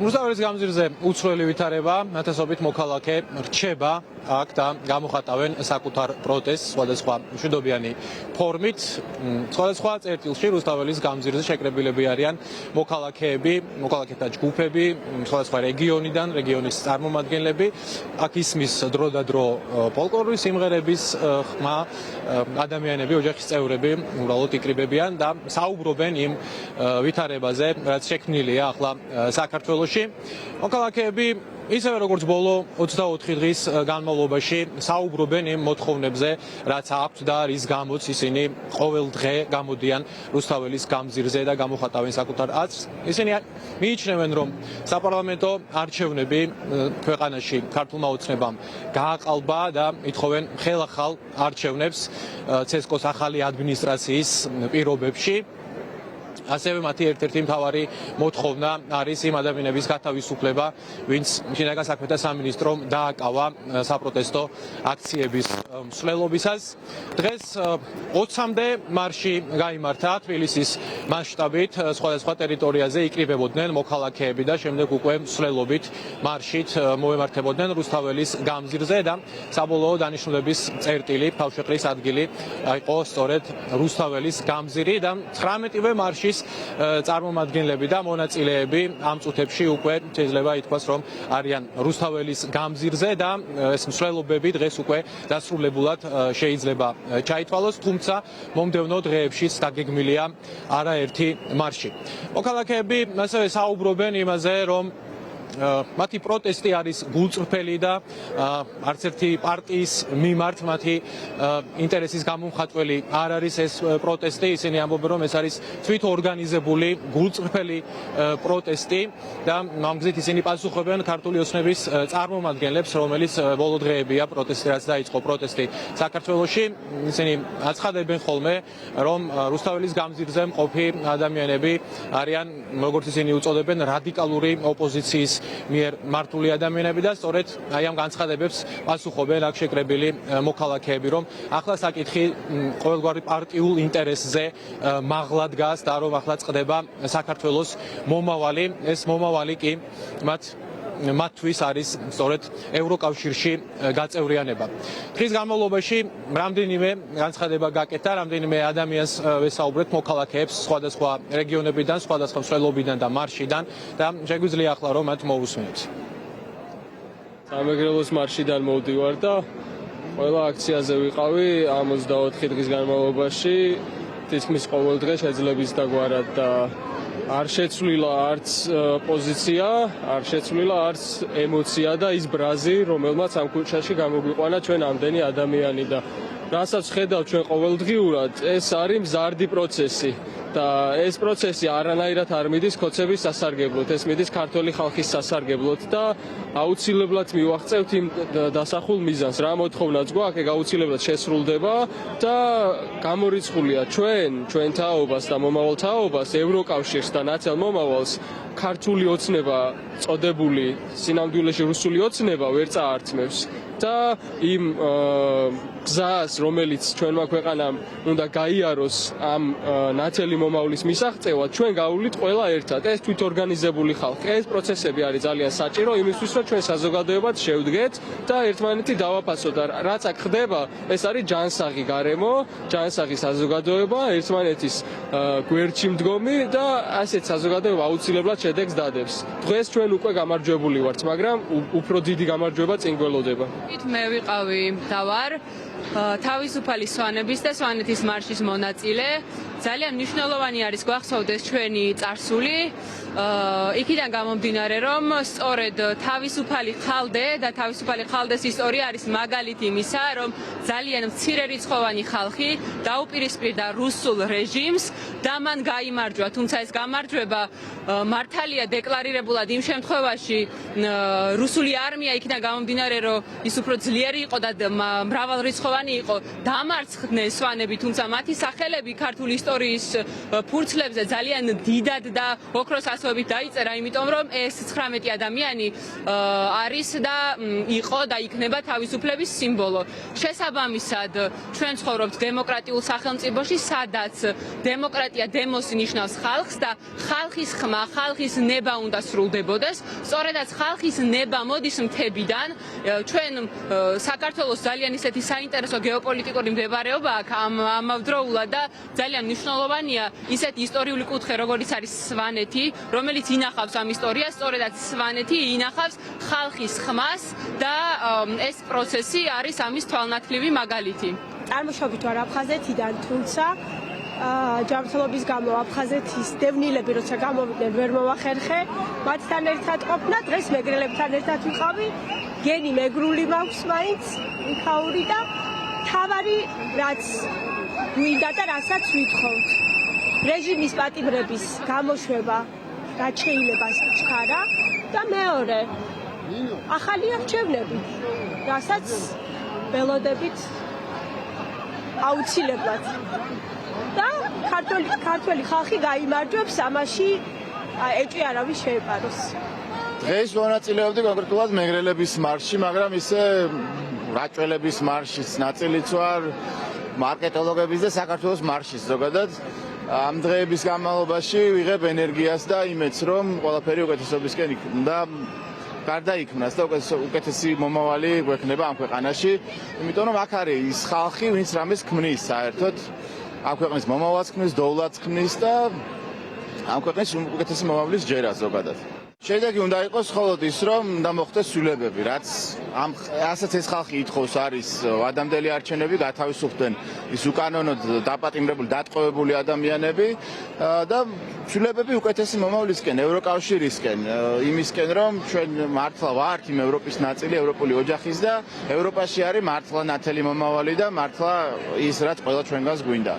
რუსთაველის გამზირზე უცვლელი ვითარება, ნათესობით მოქალაქე რჩება აქ და გამოხატავენ საკუთარ პროტესტს სხვადასხვა მშვიდობიანი ფორმით. სხვადასხვა წერტილში რუსთაველის გამზირზე შეკრებილები არიან მოქალაქეები, მოქალაქეთა ჯგუფები, სხვადასხვა რეგიონიდან, რეგიონის წარმომადგენლები. აქ ისმის დროდადრო ფოლკლორის სიმღერების ხმა, ადამიანები, ოჯახის წევრები უბრალოდ იკრიბებიან და საუბრობენ იმ ვითარებაზე, რაც შექმნილია ახლა საქართველოში. მოქალაქეები ისევე როგორც ბოლო 24 დღის განმავლობაში საუბრობენ იმ მოთხოვნებზე, რაც აქვთ და რის გამოც ისინი ყოველ დღე გამოდიან რუსთაველის გამზირზე და გამოხატავენ საკუთარ აზრს. ისინი მიიჩნევენ, რომ საპარლამენტო არჩევნები ქვეყანაში ქართულმა ოცნებამ გააყალბა და ითხოვენ ხელახალ არჩევნებს ცესკოს ახალი ადმინისტრაციის პირობებში. ასევე მათი ერთ-ერთი მთავარი მოთხოვნა არის იმ ადამიანების გათავისუფლება, ვინც შინაგან საქმეთა სამინისტრომ დააკავა საპროტესტო აქციების მსვლელობისას. დღეს 20-მდე მარში გაიმართა თბილისის მასშტაბით, სხვადასხვა ტერიტორიაზე იკრიბებოდნენ მოქალაქეები და შემდეგ უკვე მსვლელობით მარშით მოემართებოდნენ რუსთაველის გამზირზე და საბოლოო დანიშნულების წერტილი, თავშეყრის ადგილი იყო სწორედ რუსთაველის გამზირი და 19-ვე მარშის წარმომადგენლები და მონაწილეები ამ წუთებში უკვე შეიძლება ითქვას, რომ არიან რუსთაველის გამზირზე და ეს მსვლელობები დღეს უკვე დასრულებულად შეიძლება ჩაითვალოს, თუმცა მომდევნო დღეებშიც დაგეგმილია არაერთი მარში. მოქალაქეები ასევე საუბრობენ იმაზე, რომ მათი პროტესტი არის გულწრფელი და არც ერთი პარტიის მიმართ მათი ინტერესის გამომხატველი არ არის ეს პროტესტი. ისინი ამბობენ, რომ ეს არის თვითორგანიზებული გულწრფელი პროტესტი და ამ გზით ისინი პასუხობენ ქართული ოცნების წარმომადგენლებს, რომელიც ბოლო დღეებია პროტესტი, რაც დაიწყო პროტესტი საქართველოში. ისინი აცხადებენ ხოლმე, რომ რუსთაველის გამზირზე მყოფი ადამიანები არიან, როგორც ისინი უწოდებენ, რადიკალური ოპოზიციის მიერ მართული ადამიანები და სწორედ აი ამ განცხადებებს პასუხობენ აქ შეკრებილი მოქალაქეები, რომ ახლა საკითხი ყოველგვარი პარტიულ ინტერესზე მაღლა დგას და რომ ახლა წყდება საქართველოს მომავალი. ეს მომავალი კი მათთვის არის სწორედ ევროკავშირში გაწევრიანება. დღის განმავლობაში რამდენიმე განცხადება გაკეთა, რამდენიმე ადამიანს ვესაუბრეთ, მოქალაქეებს სხვადასხვა რეგიონებიდან, სხვადასხვა მსვლელობიდან და მარშიდან და შეგვიძლია ახლა რომ მათ მოვუსმინოთ. სამეგრელოს მარშიდან მოვდივარ და ყველა აქციაზე ვიყავი ამ 24 დღის განმავლობაში, თითქმის ყოველ დღე შეძლებს დაგვარად და არ შეცვლილა არც პოზიცია, არ შეცვლილა არც ემოცია და ის ბრაზი, რომელმაც ამ ქუჩაში გამოგვიყვანა ჩვენ ამდენი ადამიანი და რასაც ხედავთ ჩვენ ყოველდღიურად, ეს არის მზარდი პროცესი და ეს პროცესი არანაირად არ მიდის ქოცების სასარგებლოდ, ეს მიდის ქართული ხალხის სასარგებლოდ და აუცილებლად მივაღწევთ იმ დასახულ მიზანს, რა მოთხოვნაც გვაქვს, ეგ აუცილებლად შესრულდება და გამორიცხულია ჩვენ თაობას და მომავალ თაობას, ევროკავშირს და ნაცელ მომავალს ქართული ოცნება წოდებული სინამდვილეში რუსული ოცნება ვერ წაართმევს და იმ გზას, რომელიც ჩვენმა ქვეყანამ უნდა გაიაროს ამ ნათელი მომავლის მისაღწევად, ჩვენ გავulit ყველა ერთად. ეს თვითორგანიზებული ხალხი, ეს პროცესები არის ძალიან საჭირო იმისთვის, რომ ჩვენ საზოგადოებად შევდგეთ და ერთმანეთი დავაფასოთ. რაც აქ ხდება, ეს არის ჯანსაღი გარემო, ჯანსაღი საზოგადოება, ერთმანეთის გვერდში მდგომი და ასეთ საზოგადოება აუცილებლად შედეგს დადებს. დღეს ჩვენ უკვე გამარჯვებული ვართ, მაგრამ უფრო დიდი გამარჯვება წინ გველოდება. მე ვიყავი დავარ თავისუფალი სვანების და სვანეთის მარშის მონაწილე. ძალიან მნიშვნელოვანი არის გვახსოვდეს ჩვენი წარსული. იქიდან გამომდინარე, რომ სწორედ თავისუფალი ხალდე და თავისუფალი ხალდეს ისტორია არის მაგალითი იმისა, რომ ძალიან მცირერიცხოვანი ხალხი დაუპირისპირდა რუსულ რეჟიმს და მან გაიმარჯვა, თუმცა ეს გამარჯვება მართალია დეკლარირებულად იმ შემთხვევაში რუსული არმია იქიდან გამომდინარე, რომ ის უფრო ძლიერი იყო და მრავალრიცხოვანი იყო, დამარცხდნენ სვანები, თუმცა მათი სახელები ქართული ისტორიის ფურცლებზე ძალიან დიდად და ოქროს გასვებით დაიწერა, იმიტომ რომ ეს 19 ადამიანი არის და იყო და იქნება თავისუფლების სიმბოლო. შესაბამისად, ჩვენ ცხოვრობთ დემოკრატიულ სახელმწიფოში, სადაც დემოკრატია დემოსი ნიშნავს ხალხს და ხალხის ხმა, ხალხის ნება უნდა სრულდებოდეს. სწორედაც ხალხის ნება მოდის მთებიდან. ჩვენ საქართველოს ძალიან ისეთი საინტერესო გეოპოლიტიკური მდებარეობა აქვს ამავდროულად და ძალიან მნიშვნელოვანია ისეთი ისტორიული კუთხე, როგორიც არის სვანეთი, რომელიც ინახავს ამ ისტორიას, სწორედაც სვანეთი ინახავს ხალხის ხმას და ეს პროცესი არის ამის თვალნათლივი მაგალითი. წარმოშობით ვარ აფხაზეთიდან, თუმცა ჯანმრთელობის გამო აფხაზეთის დევნილები როცა გამოვიდნენ ვერ მოვახერხე, მათთან ერთად ყოფნა, დღეს მეგრელებთან ერთად ვიყავი, გენი მეგრული მაქვს მაინც, იქაური და თავარი რაც გვინდა და რასაც ვითხოვთ. რეჟიმის პატიმრების გამოშვება, რაც შეიძლება ჩქარა და მეორე ახალი არჩევნები, რასაც ველოდებით აუცილებლად და ქართველი ხალხი გაიმარჯვებს ამაში ეჭვი არავის შეეპაროს. დღეს მონაწილეობდი კონკრეტულად მეგრელების მარშში, მაგრამ ისე რაჭველების მარშის ნაწილიც ვარ, მარკეტოლოგების და საქართველოს მარშის ზოგადად. ამ დღეების განმავლობაში ვიღებ ენერგიას და იმედს, რომ ყველაფერი უკეთესობისკენ და გარდაიქმნას და უკეთესი მომავალი გვექნება ამ ქვეყანაში, იმიტომ რომ აქ არის ის ხალხი, ვინც რამეს ქმნის საერთოდ. ამ ქვეყნის მომავალს ქმნის, დოვლათს ქმნის და ამ ქვეყნის უკეთესი მომავლის ჯერა ზოგადად. შედეგი უნდა იყოს მხოლოდ ის, რომ უნდა მოხდეს ცვლილებები, რაც ასაც ეს ხალხი ითხოვს, არის ადამიანელი არჩევნები, გათავისუფლდნენ ის უკანონოდ დაპატიმრებული, დატყვევებული ადამიანები და ცვლილებები უკეთესი მომავლისკენ, ევროკავშირისკენ, იმისკენ, რომ ჩვენ მართლა ვართ იმ ევროპის ნაწილი, ევროპული ოჯახის და ევროპაში არის მართლა ნათელი მომავალი და მართლა ის, რაც ყველა ჩვენგანს გვინდა.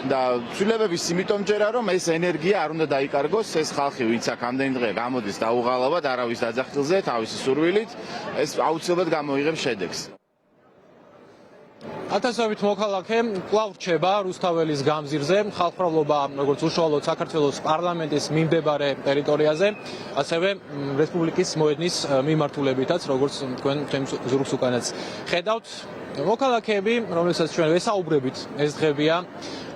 და ცვლილებების იმიტომ ჯერა რომ ეს ენერგია არ უნდა დაიკარგოს, ეს ხალხი ვინც აქ ამდენი დღე გამოდის დაუღალავად, არავის დაძახილზე, თავისი სურვილით, ეს აუცილებლად გამოიღებს შედეგს. ათასობით მოქალაქე კვლავ რჩება რუსთაველის გამზირზე, ხალხმრავლობა როგორც უშუალოდ საქართველოს პარლამენტის მიმდებარე ტერიტორიაზე, ასევე რესპუბლიკის მოედნის მიმართულებითაც, როგორც თქვენ ჩემს ზურგს უკანაც ხედავთ. მოქალაქეები, რომელსაც ჩვენ ვესაუბრებით ეს დღებია,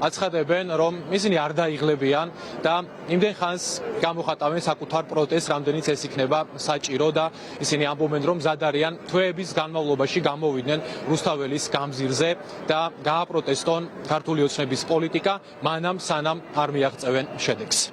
აცხადებენ, რომ ისინი არ დაიღლებიან და იმდენ ხანს გამოხატავენ საკუთარ პროტესტს, რამდენიც ეს იქნება საჭირო და ისინი ამბობენ, რომ მზად არიან თვეების განმავლობაში გამოვიდნენ რუსთაველის გამზირზე და გააპროტესტონ ქართული ოცნების პოლიტიკა, მანამ სანამ არ მიაღწევენ შედეგს.